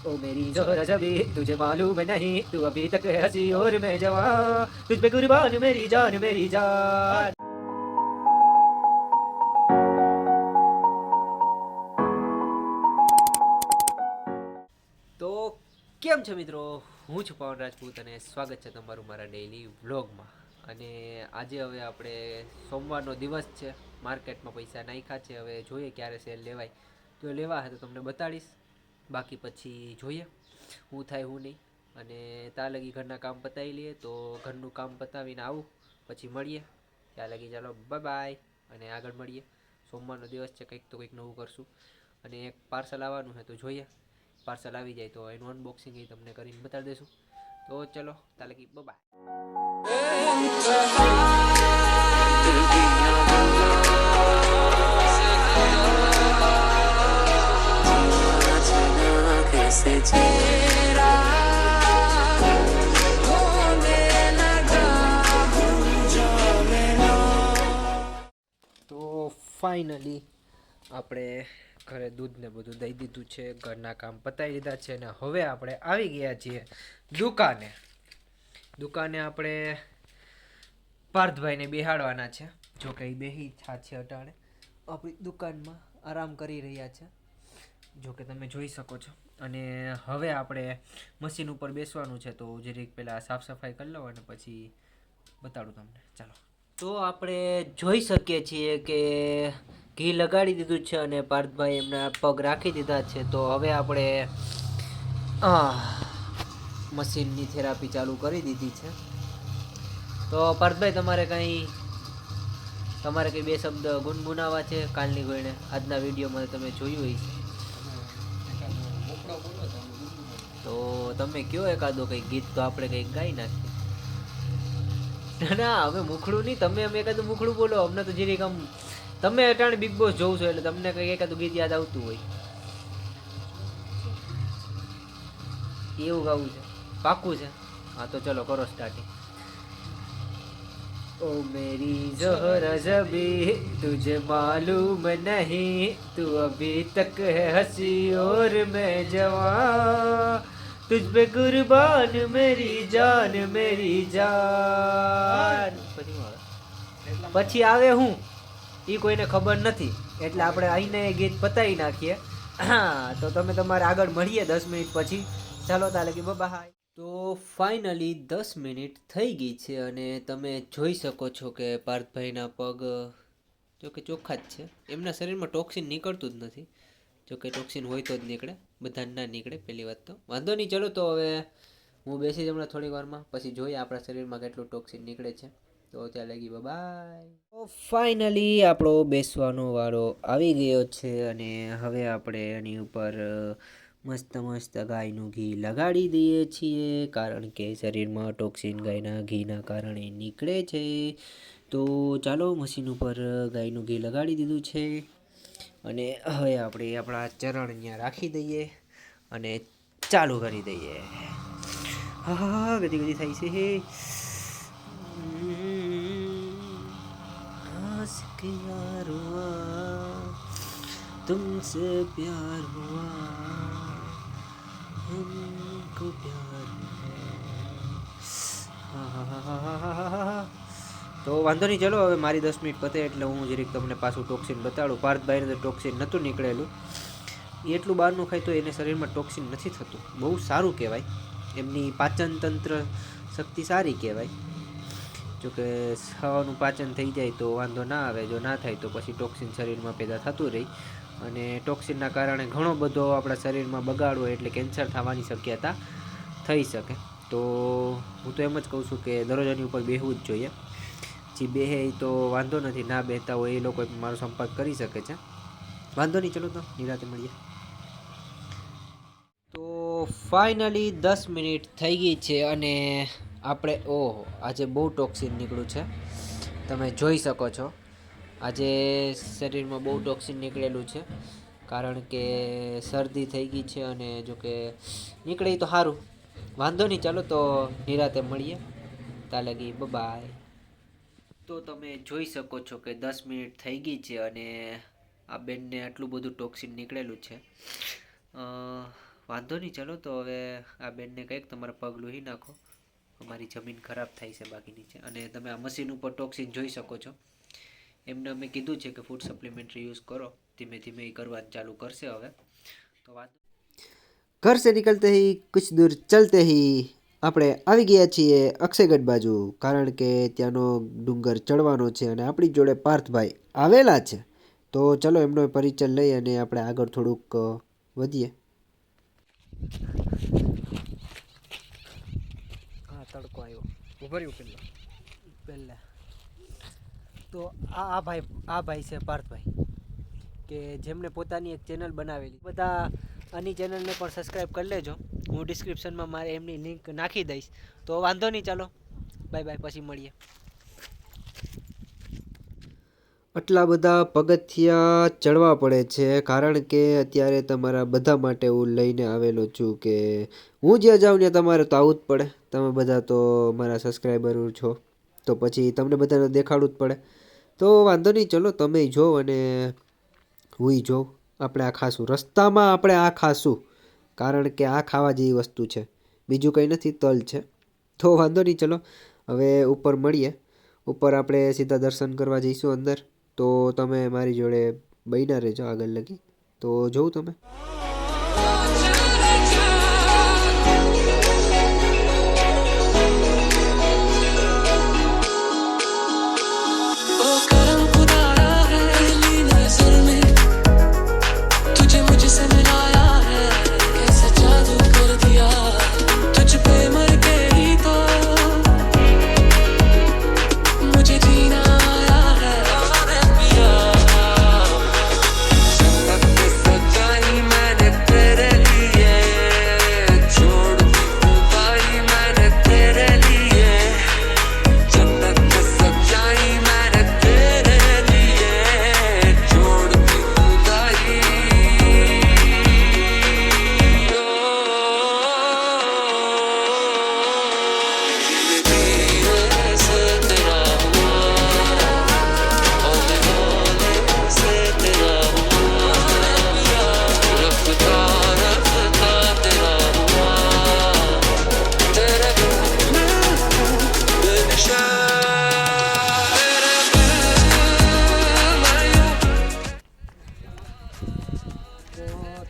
ओ मेरी जोहरा जबी तुझे मालूम नहीं तू अभी तक है हंसी और मैं जवान तुझ पे कुर्बान मेरी जान मेरी जान। તો કેમ છો મિત્રો, હું છું પવન રાજપૂત અને સ્વાગત છે તમારું મારા ડેઈલી વ્લોગમાં. અને આજે હવે આપણે સોમવારનો દિવસ છે, માર્કેટમાં પૈસા નાખ્યા છે, હવે જોઈએ ક્યારે સેલ લેવાય. તો લેવા હે તો તમને બતાડીશ, બાકી પછી જોઈએ હું થાય હું નહીં. અને ત્યાં લગી ઘરના કામ પતાવી લઈએ, તો ઘરનું કામ પતાવીને આવું પછી મળીએ. ત્યાં લગી ચાલો બાય બાય, અને આગળ મળીએ. સોમવારનો દિવસ છે, કંઈક તો કંઈક નવું કરશું. અને એક પાર્સલ આવવાનું છે તો જોઈએ, પાર્સલ આવી જાય તો એનું અનબોક્સિંગ એ તમને કરીને બતાવી દઈશું. તો ચલો ત્યાં લગી બાય. તો ફાઇનલી આપણે ઘરે દૂધ ને બધું દઈ દીધું છે, ઘરના કામ પતાવી દીધા છે, અને હવે આપણે આવી ગયા છીએ દુકાને. દુકાને આપણે પાર્થભાઈને બેહાડવાના છે, જો કે બેહી છે અટાણે આપણી દુકાનમાં આરામ કરી રહ્યા છે, જો કે તમે જોઈ શકો છો. અને હવે આપણે મશીન ઉપર બેસવાનું છે, તો જરીક પહેલાં સાફ સફાઈ કરી લો અને પછી બતાડું તમને. ચાલો. તો આપણે જોઈ શકીએ છીએ કે ઘી લગાડી દીધું છે અને પાર્થભાઈ એમના પગ રાખી દીધા છે. તો હવે આપણે મશીનની થેરાપી ચાલુ કરી દીધી છે. તો પાર્થભાઈ તમારે કંઈ બે શબ્દ ગુનગુનાવા છે કાલની ગોઈને? આજના વિડીયોમાં તમે જોયું હોય છે તો તમે કયો એકાદો કંઈક ગીત તો આપણે કંઈક ગાઈ નાખીએ. ના અમે મુખડું નહીં, તમે અમે એકાદું મુખડું બોલો. અમને તો જીરીક આમ, તમે અટાણે બિગ બોસ જોઉં છો એટલે તમને કંઈક એકાદું ગીત યાદ આવતું હોય એવું ગાવું છે, પાક્કું છે? હા તો ચલો કરો સ્ટાર્ટિંગ. ओ मेरी जोहरा जबी तुझे मालूम नहीं तू अभी तक है हंसी और मैं जवान तुझ पे कुर्बान मेरी जान मेरी જાન. પછી આવે હું એ કોઈને ખબર નથી, એટલે આપણે આઈને એ ગીત પતાવી નાખીએ. હા તો તમે તમારે આગળ મળીએ 10 મિનિટ પછી. ચાલો તાલે કે બાય. તો ફાઇનલી 10 મિનિટ થઈ ગઈ છે અને તમે જોઈ શકો છો કે પાર્થભાઈના પગ જો કે ચોખ્ખા જ છે. એમના શરીરમાં ટોક્સિન નીકળતું જ નથી, જો કે ટોક્સિન હોય તો જ નીકળે, બધાને ના નીકળે. પહેલી વાત તો વાંધો નહીં. ચલો તો હવે હું બેસી જ હમણાં થોડી વારમાં, પછી જોઈએ આપણા શરીરમાં કેટલું ટોક્સિન નીકળે છે. તો ત્યાં લગી બાય. તો ફાઇનલી આપણો બેસવાનો વારો આવી ગયો છે અને હવે આપણે એની ઉપર મસ્ત મસ્ત ગાયનું ઘી લગાડી દઈએ છીએ, કારણ કે શરીરમાં ટોક્સિન ગાયના ઘીના કારણે નીકળે છે. તો ચાલો મશીન ઉપર ગાયનું ઘી લગાડી દીધું છે અને હવે આપણે આપણા ચરણ અહીંયા રાખી દઈએ અને ચાલુ કરી દઈએ. હા હા ગધી ગધી થાય છે. आशिक यार हुआ तुमसे प्यार हुआ हमको प्यार हुआ. તો વાંધો નહીં. ચલો હવે મારી 10 મિનિટ પતે એટલે હું જરીક તમને પાછું ટોક્સિન બતાડું. પાર્થભાઈને તો ટોક્સિન નહોતું નીકળેલું, એ એટલું બહારનું ખાય તો એને શરીરમાં ટોક્સિન નથી થતું. બહુ સારું કહેવાય, એમની પાચન તંત્ર શક્તિ સારી કહેવાય. જોકે ખાવાનું પાચન થઈ જાય તો વાંધો ના આવે, જો ના થાય તો પછી ટોક્સિન શરીરમાં પેદા થતું રહી અને ટોક્સિનના કારણે ઘણો બધો આપણા શરીરમાં બગાડવો એટલે કેન્સર થવાની શક્યતા થઈ શકે. તો હું તો એમ જ કહું છું કે દરરોજ એની ઉપર બેહવું જ જોઈએ. જે બેહે એ તો વાંધો નથી, ના બેહતા હોય એ લોકો મારો સંપર્ક કરી શકે છે. વાંધો નહીં. ચલો તો નિરાતે મળીએ. તો ફાઇનલી 10 મિનિટ થઈ ગઈ છે અને આપણે ઓહો આજે બહુ ટોક્સિન નીકળ્યું છે, તમે જોઈ શકો છો. આજે શરીરમાં બહુ ટોક્સિન નીકળેલું છે, કારણ કે શરદી થઈ ગઈ છે અને જો કે નીકળે તો સારું. વાંધો નહીં. ચાલો તો નિરાતે મળીએ. ત્યાં લગી બાય. તો તમે જોઈ શકો છો કે 10 મિનિટ થઈ ગઈ છે અને આ બેનને આટલું બધું ટોક્સિન નીકળેલું છે. વાંધો નહીં, ચલો તો હવે આ બેનને કંઈક તમારા પગ લોહી નાખો, અમારી જમીન ખરાબ થાય છે બાકી નીચે. અને તમે આ મશીન ઉપર ટોક્સિન જોઈ શકો છો. એમને અમે કીધું છે કે ફૂડ સપ્લિમેન્ટરી યુઝ કરો, ધીમે ધીમે એ કરવાનું ચાલુ કરશે હવે. તો વાંધો ઘર સે નિકલતે હી કુછ દૂર ચલતે હી આપણે આવી ગયા છીએ અક્ષયગઢ બાજુ, કારણ કે ત્યાંનો ડુંગર ચડવાનો છે અને આપણી જોડે પાર્થભાઈ આવેલા છે. તો ચલો એમનો પરિચય લઈ અને આપણે આગળ થોડુંક વધીએ. હા, તડકો આવ્યો, ઉભર્યું પહેલાં તો આ ભાઈ છે પાર્થભાઈ, કે જેમણે પોતાની એક ચેનલ બનાવેલી. બધા આની ચેનલને પણ સબસ્ક્રાઈબ કરી લેજો, હું ડિસ્ક્રિપ્શનમાં મારે એમની લિંક નાખી દઈશ. તો વાંધો નહીં, ચાલો બાય બાય, પછી મળીએ. આટલા બધા પગથિયા ચડવા પડે છે, કારણ કે અત્યારે તમારા બધા માટે હું લઈને આવેલો છું કે હું જ્યાં જાઉં ત્યાં તમારે તો આવવું જ પડે. તમે બધા તો મારા સબસ્ક્રાઈબર છો, તો પછી તમને બધાને દેખાડવું જ પડે. તો વાંધો નહીં, ચલો તમે જો અને હું જોઉં. આપણે આ ખાશું, રસ્તામાં આપણે આ ખાશું, કારણ કે આ ખાવા જેવી વસ્તુ છે, બીજું કંઈ નથી, તલ છે. તો વાંધો નહીં, ચલો હવે ઉપર મળીએ. ઉપર આપણે સીધા દર્શન કરવા જઈશું અંદર. તો તમે મારી જોડે બન્યા રહેજો આગળ લગી, તો જોઉં તમે.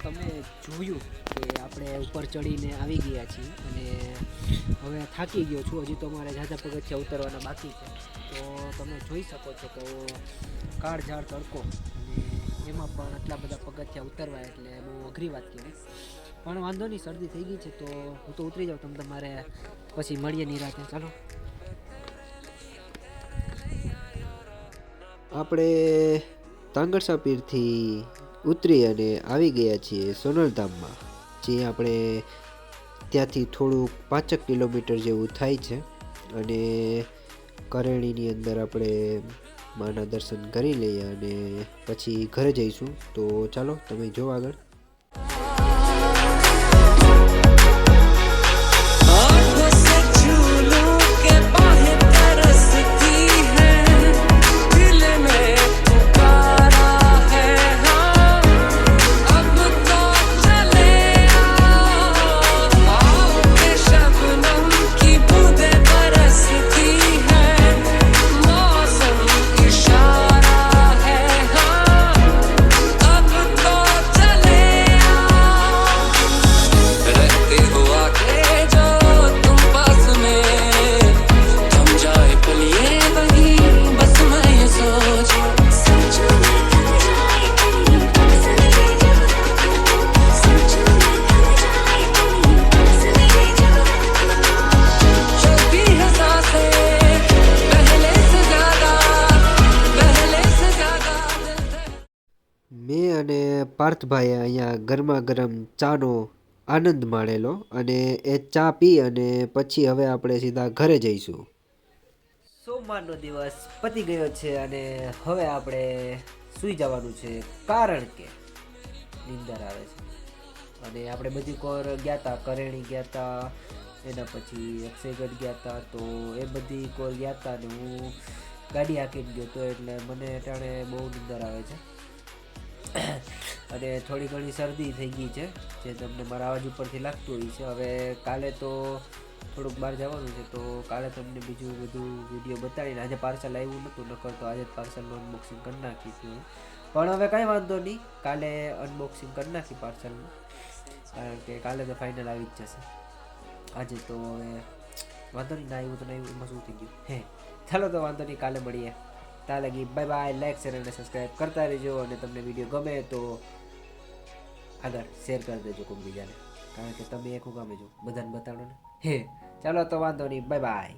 તમે જોયું કે આપણે ઉપર ચડીને આવી ગયા છીએ અને હવે થાકી ગયો છું. હજી તો અમારે ઝાઝા પગથિયા ઉતરવાના બાકી છે. તો તમે જોઈ શકો છો કે કાળઝાળ તડકો અને એમાં પણ આટલા બધા પગથિયા ઉતરવા એટલે બહુ અઘરી વાત કહેવાય. પણ વાંધો નહીં, શરદી થઈ ગઈ છે તો હું તો ઉતરી જાઉં. તમારે પછી મળીએ નિરાતે. ચાલો આપણે તાંગરસા પીરથી ઉતરી અને આવી ગયા છીએ સોનલધામમાં, જે આપણે ત્યાંથી થોડુંક 5 કિલોમીટર જેવું થાય છે. અને કરેણીની અંદર આપણે માના દર્શન કરી લઈએ અને પછી ઘરે જઈશું. તો ચાલો તમે જો આગળ. મેં અને પાર્થભાઈએ અહીંયા ગરમા ગરમ ચાનો આનંદ માણેલો અને એ ચા પી અને પછી હવે આપણે સીધા ઘરે જઈશું. સોમવારનો દિવસ પતી ગયો છે અને હવે આપણે સૂઈ જવાનું છે, કારણ કે નીંદર આવે છે. અને આપણે બધી કોર ગયા હતા, કરેણી ગયા હતા, એના પછી અક્ષયગઢ ગયા હતા. તો એ બધી કોર ગયા હતા અને હું ગાડી હાંકીને ગયો હતો, એટલે મને ટાણે બહુ નીંદર આવે છે. અને થોડી ઘણી શરદી થઈ ગઈ છે, જે તમને મારા અવાજ ઉપરથી લાગતું હોય છે. હવે કાલે તો થોડુંક બહાર જવાનું છે, તો કાલે તમને બીજું બધું વિડીયો બતાવીને, આજે પાર્સલ આવ્યું નહોતું, નકર તો આજે જ પાર્સલનું અનબોક્સિંગ કરી નાખીશું. પણ હવે કાંઈ વાંધો નહીં, કાલે અનબોક્સિંગ કરી નાખી પાર્સલનું, કારણ કે કાલે તો ફાઇનલ આવી જ જશે. આજે તો હવે વાંધો નહીં, ના આવ્યું તો ના આવ્યું, એમાં શું થઈ ગયું હે. ચાલો તો વાંધો નહીં, કાલે મળીએ. ત્યાં લગી બાય બાય. લાઈક શેર અને સબસ્ક્રાઈબ કરતા રહેજો, અને તમને વિડીયો ગમે તો આગળ શેર કરી દેજો કોઈ બીજાને, કારણ કે તમે એક ગમે જો બધાને બતાડો ને હે. ચાલો તો વાંધો નહીં, બાય બાય.